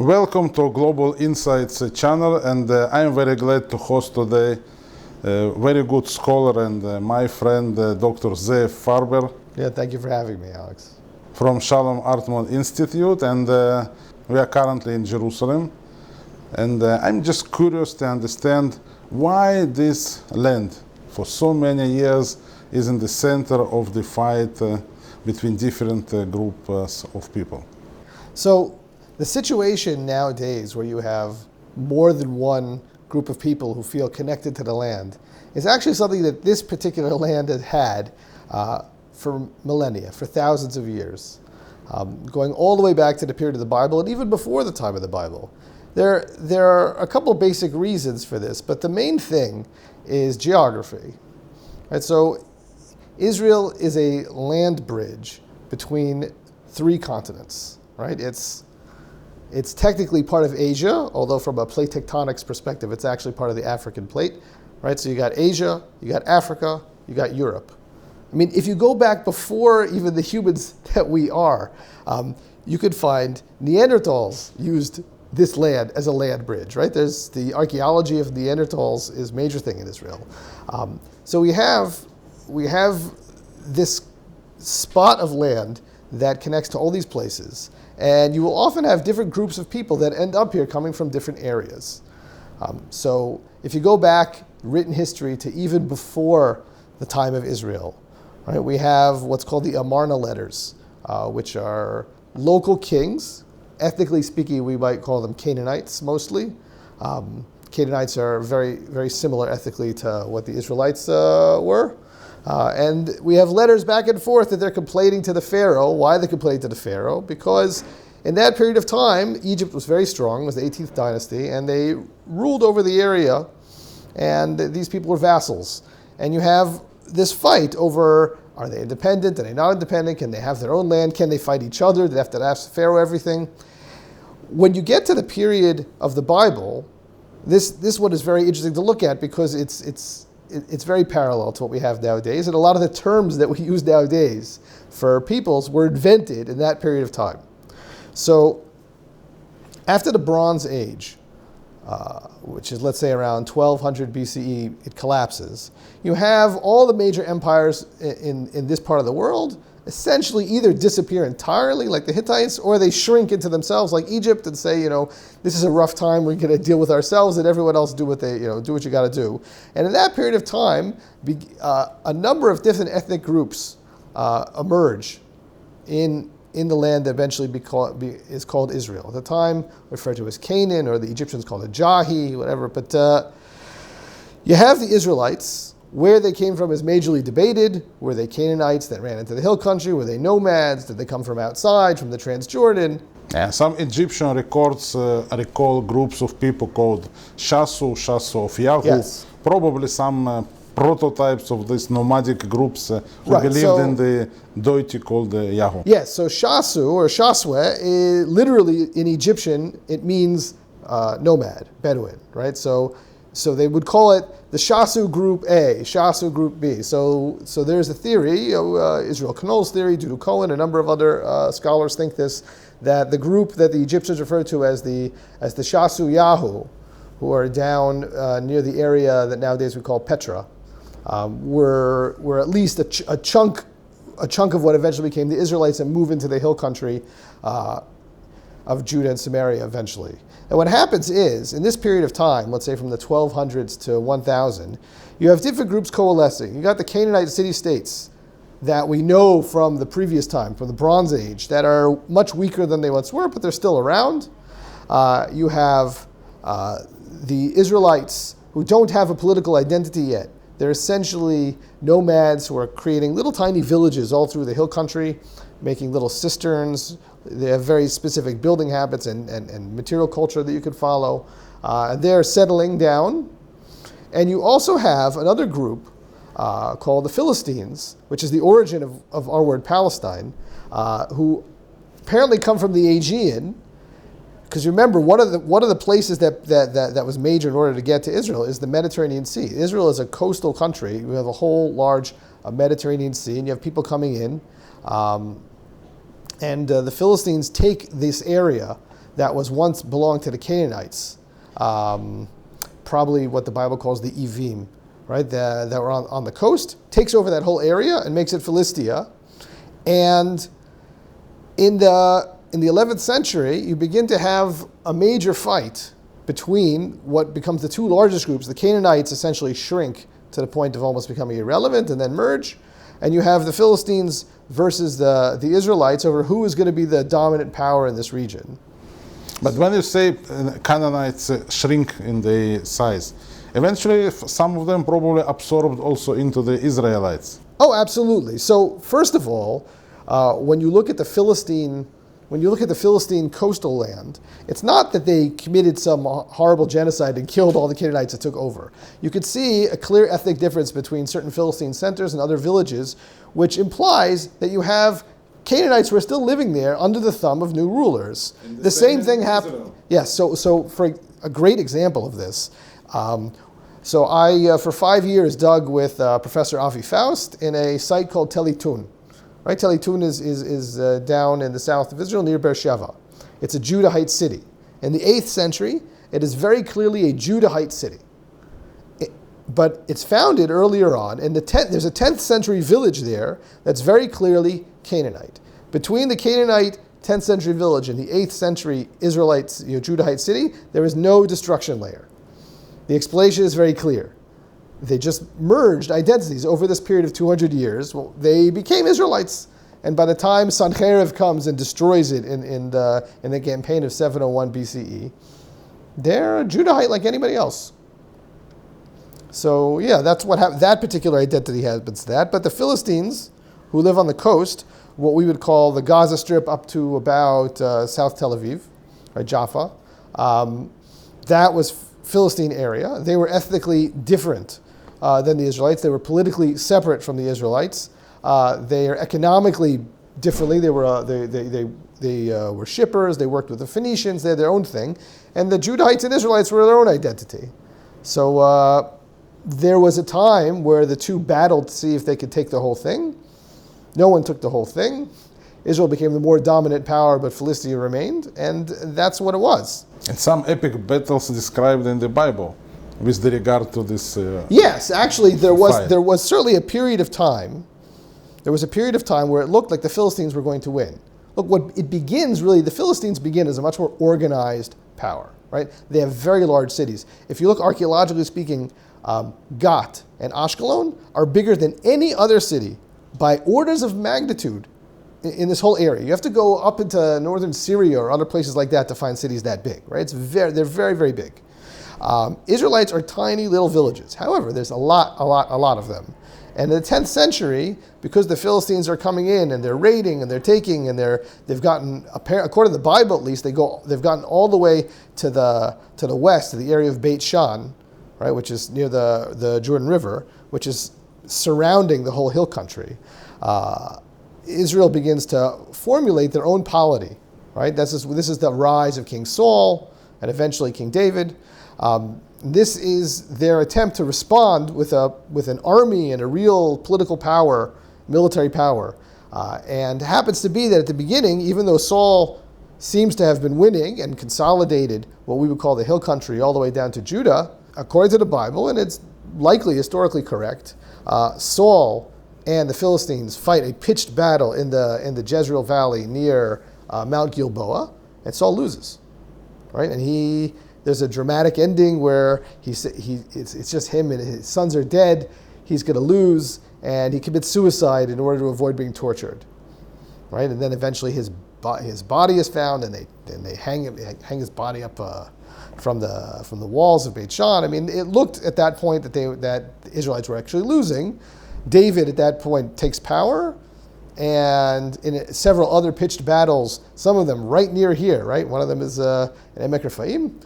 Welcome to Global Insights channel, and I am very glad to host today a very good scholar and my friend Dr. Zev Farber. Yeah, thank you for having me, Alex. From Shalom Hartman Institute, and we are currently in Jerusalem. And I'm just curious to understand why this land, for so many years, is in the center of the fight between different groups of people. So the situation nowadays where you have more than one group of people who feel connected to the land is actually something that this particular land has had for millennia, for thousands of years, going all the way back to the period of the Bible and even before the time of the Bible. There are a couple basic reasons for this, but the main thing is geography. Right? So Israel is a land bridge between three continents. Right? It's technically part of Asia, although from a plate tectonics perspective, it's actually part of the African plate. Right? So you got Asia, you got Africa, you got Europe. I mean, if you go back before even the humans that we are, you could find Neanderthals used this land as a land bridge, right? There's the archaeology of Neanderthals is a major thing in Israel. So we have this spot of land that connects to all these places, and you will often have different groups of people that end up here coming from different areas. So if you go back written history to even before the time of Israel, right, we have what's called the Amarna letters, which are local kings. Ethnically speaking, we might call them Canaanites mostly. Canaanites are very, very similar ethnically to what the Israelites were. And we have letters back and forth that they're complaining to the Pharaoh. Why are they complaining to the Pharaoh? Because in that period of time, Egypt was very strong, it was the 18th dynasty, and they ruled over the area, and these people were vassals. And you have this fight over, are they independent, are they not independent, can they have their own land, can they fight each other, they have to ask the Pharaoh everything. When you get to the period of the Bible, this one is very interesting to look at because it's very parallel to what we have nowadays, and a lot of the terms that we use nowadays for peoples were invented in that period of time. So after the Bronze Age, which is, let's say, around 1200 BCE, it collapses. You have all the major empires in this part of the world essentially either disappear entirely, like the Hittites, or they shrink into themselves, like Egypt, and say, this is a rough time, we're going to deal with ourselves, and everyone else do what you got to do. And in that period of time, a number of different ethnic groups emerge in the land that eventually is called Israel. At the time, referred to as Canaan, or the Egyptians called it Jahi, whatever. But you have the Israelites. Where they came from is majorly debated. Were they Canaanites that ran into the hill country? Were they nomads? Did they come from outside, from the Transjordan? Yeah, some Egyptian records recall groups of people called Shasu of Yahoo. Yes. Probably some prototypes of these nomadic groups who believed in the deity called Yahoo. Yes, so Shasu or Shaswe, literally in Egyptian, it means nomad, Bedouin, right? So they would call it the Shasu Group A, Shasu Group B. So there's a theory, Israel Knoll's theory, Dudu Cohen, a number of other scholars think this, that the group that the Egyptians refer to as the Shasu Yahoo, who are down near the area that nowadays we call Petra, were at least a chunk of what eventually became the Israelites and move into the hill country of Judah and Samaria eventually. And what happens is, in this period of time, let's say from the 1200s to 1000, you have different groups coalescing. You got the Canaanite city-states that we know from the previous time, from the Bronze Age, that are much weaker than they once were, but they're still around. You have the Israelites who don't have a political identity yet. They're essentially nomads who are creating little tiny villages all through the hill country, making little cisterns. They have very specific building habits and material culture that you could follow. They're settling down. And you also have another group called the Philistines, which is the origin of our word Palestine, who apparently come from the Aegean. Because remember, one of the places that was major in order to get to Israel is the Mediterranean Sea. Israel is a coastal country. We have a whole large Mediterranean Sea, and you have people coming in. And the Philistines take this area that was once belonged to the Canaanites, probably what the Bible calls the Evim, right? That were on the coast, takes over that whole area and makes it Philistia. And in the 11th century, you begin to have a major fight between what becomes the two largest groups. The Canaanites essentially shrink to the point of almost becoming irrelevant and then merge. And you have the Philistines versus the Israelites over who is going to be the dominant power in this region. But when you say Canaanites shrink in the size, eventually some of them probably absorbed also into the Israelites. Oh, absolutely. So first of all, when you look at the Philistine coastal land, it's not that they committed some horrible genocide and killed all the Canaanites that took over. You could see a clear ethnic difference between certain Philistine centers and other villages, which implies that you have Canaanites who are still living there under the thumb of new rulers. The same thing happened. Yes, so for a great example of this, so I, for 5 years, dug with Professor Avi Faust in a site called Tseitlin. Right, Tseitlin is down in the south of Israel near Beersheba. It's a Judahite city. In the 8th century, it is very clearly a Judahite city. But it's founded earlier on, and there's a 10th century village there that's very clearly Canaanite. Between the Canaanite 10th century village and the 8th century Israelite Judahite city, there is no destruction layer. The explanation is very clear. They just merged identities over this period of 200 years. Well, they became Israelites. And by the time Sancherib comes and destroys it in the campaign of 701 BCE, they're a Judahite like anybody else. So yeah, that's what happened. That particular identity happens to that. But the Philistines, who live on the coast, what we would call the Gaza Strip up to about South Tel Aviv, right, Jaffa, that was Philistine area. They were ethnically different than the Israelites. They were politically separate from the Israelites. They are economically differently. They were shippers. They worked with the Phoenicians. They had their own thing. And the Judahites and Israelites were their own identity. So there was a time where the two battled to see if they could take the whole thing. No one took the whole thing. Israel became the more dominant power, but Philistia remained, and that's what it was. And some epic battles described in the Bible with regard to this. Yes, actually, there was certainly a period of time. There was a period of time where it looked like the Philistines were going to win. Look, the Philistines begin as a much more organized power, right? They have very large cities. If you look archaeologically speaking, Gat and Ashkelon are bigger than any other city by orders of magnitude in this whole area. You have to go up into northern Syria or other places like that to find cities that big, right? They're very, very big. Israelites are tiny little villages. However, there's a lot of them. And in the 10th century, because the Philistines are coming in and they're raiding and they're taking and they've gotten, according to the Bible at least, they've gotten all the way to the west, to the area of Beit Shan, right, which is near the Jordan River, which is surrounding the whole hill country. Israel begins to formulate their own polity, right? This is the rise of King Saul and eventually King David. This is their attempt to respond with an army and a real political power, military power. And it happens to be that at the beginning, even though Saul seems to have been winning and consolidated what we would call the hill country all the way down to Judah, according to the Bible, and it's likely historically correct, Saul and the Philistines fight a pitched battle in the Jezreel Valley near Mount Gilboa, and Saul loses, right? And there's a dramatic ending where it's just him and his sons are dead. He's going to lose, and he commits suicide in order to avoid being tortured, right? And then eventually his body is found, and they hang his body up from the walls of Beit Shan. I mean, it looked at that point that the Israelites were actually losing. David at that point takes power, and in several other pitched battles, some of them right near here, right? One of them is in Emek Rephaim,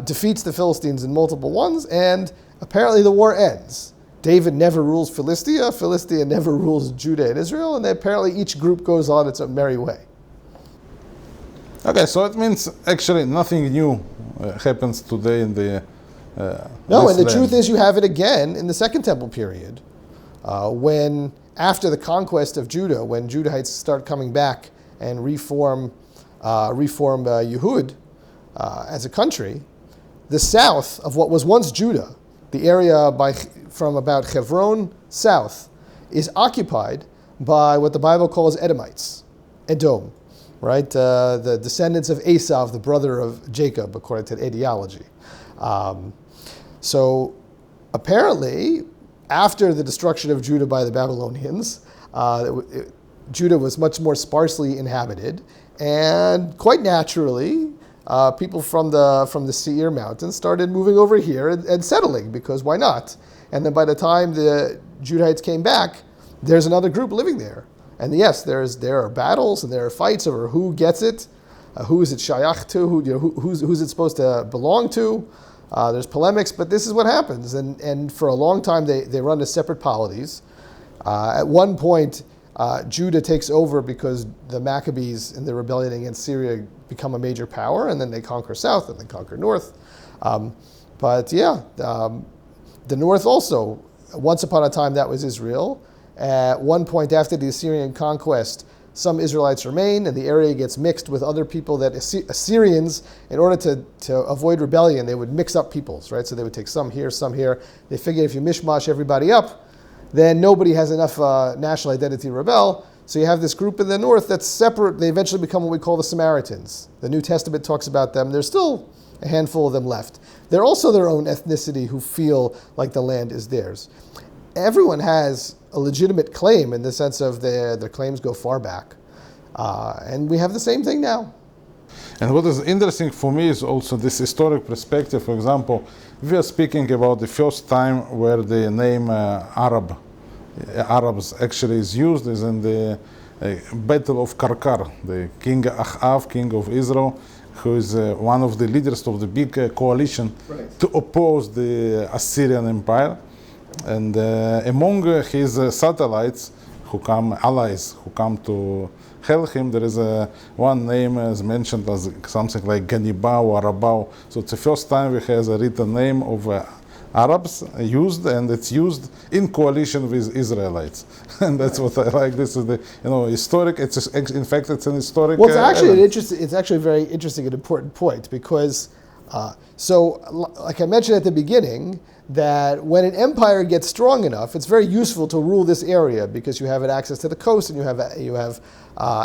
defeats the Philistines in multiple ones, and apparently the war ends. David never rules Philistia, Philistia never rules Judah and Israel, and apparently each group goes on its merry way. Okay, so it means actually nothing new happens today in the No, and the truth is you have it again in the Second Temple period, when after the conquest of Judah, when Judahites start coming back and reform reform Yehud as a country, the south of what was once Judah, the area from about Hebron south, is occupied by what the Bible calls Edomites, Edom, right? The descendants of Esau, the brother of Jacob, according to the ideology. So apparently, after the destruction of Judah by the Babylonians, Judah was much more sparsely inhabited, and quite naturally, people from the Seir Mountains started moving over here and settling, because why not? And then by the time the Judahites came back, there's another group living there. And yes, there are battles and there are fights over who gets it, who is it shayach to, who's it supposed to belong to. There's polemics, but this is what happens. And for a long time, they run as separate polities. At one point, Judah takes over because the Maccabees in the rebellion against Syria become a major power, and then they conquer south and they conquer north. The north also, once upon a time, that was Israel. At one point after the Assyrian conquest, some Israelites remain, and the area gets mixed with other people that Assyrians, in order to avoid rebellion, they would mix up peoples, right? So they would take some here, some here. They figured if you mishmash everybody up, then nobody has enough national identity to rebel. So you have this group in the north that's separate. They eventually become what we call the Samaritans. The New Testament talks about them. There's still a handful of them left. They're also their own ethnicity who feel like the land is theirs. Everyone has a legitimate claim in the sense of their claims go far back. And we have the same thing now. And what is interesting for me is also this historic perspective. For example, we are speaking about the first time where the name Arabs actually is used is in the Battle of Karkar. The King Achav, king of Israel, who is one of the leaders of the big coalition to oppose the Assyrian Empire. And among his satellites, allies who come to help him, there is one name is mentioned as something like Ganibao or Arabao. So it's the first time we have a written name of Arabs used, and it's used in coalition with Israelites. And that's what I like. This is the historic. In fact, it's an historic. Well, it's actually a very interesting and important point, because like I mentioned at the beginning, that when an empire gets strong enough, it's very useful to rule this area because you have access to the coast and you have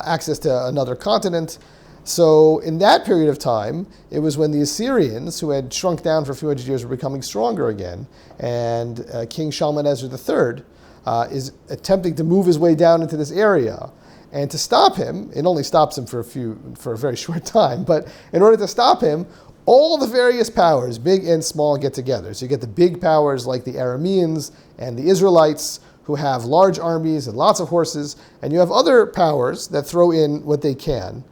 access to another continent. So in that period of time, it was when the Assyrians, who had shrunk down for a few hundred years, were becoming stronger again, and King Shalmaneser III is attempting to move his way down into this area. And to stop him, it only stops him for a very short time, but in order to stop him, all the various powers, big and small, get together. So you get the big powers like the Arameans and the Israelites, who have large armies and lots of horses, and you have other powers that throw in what they can.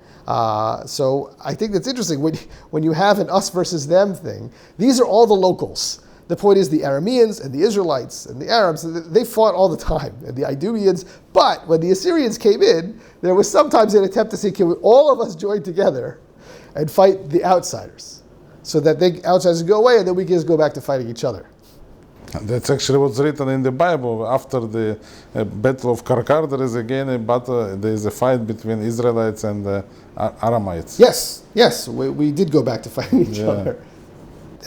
So I think that's interesting. When you have an us versus them thing, these are all the locals. The point is the Arameans and the Israelites and the Arabs, they fought all the time, and the Idumeans. But when the Assyrians came in, there was sometimes an attempt to say, can all of us join together and fight the outsiders, so that the outsiders go away and then we can just go back to fighting each other. That's actually what's written in the Bible. After the Battle of Karkar, there is again a battle. There is a fight between Israelites and Aramites. Yes, we did go back to fighting each other.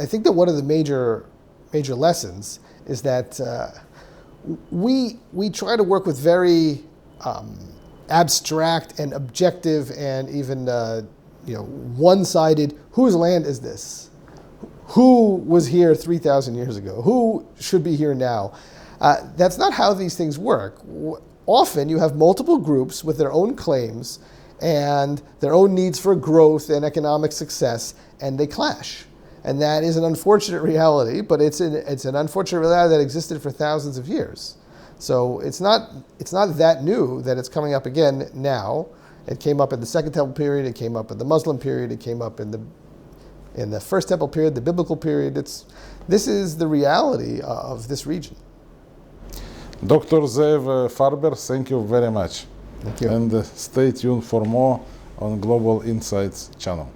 I think that one of the major lessons is that we try to work with very abstract and objective and even one-sided. Whose land is this? Who was here 3,000 years ago? Who should be here now? That's not how these things work. Often you have multiple groups with their own claims and their own needs for growth and economic success, and they clash. And that is an unfortunate reality, but it's an unfortunate reality that existed for thousands of years. So it's not that new that it's coming up again now. It came up in the Second Temple period. It came up in the Muslim period. It came up in the First Temple period, the biblical period. This is the reality of this region. Dr. Zev Farber, thank you very much. Thank you. And stay tuned for more on Global Insights channel.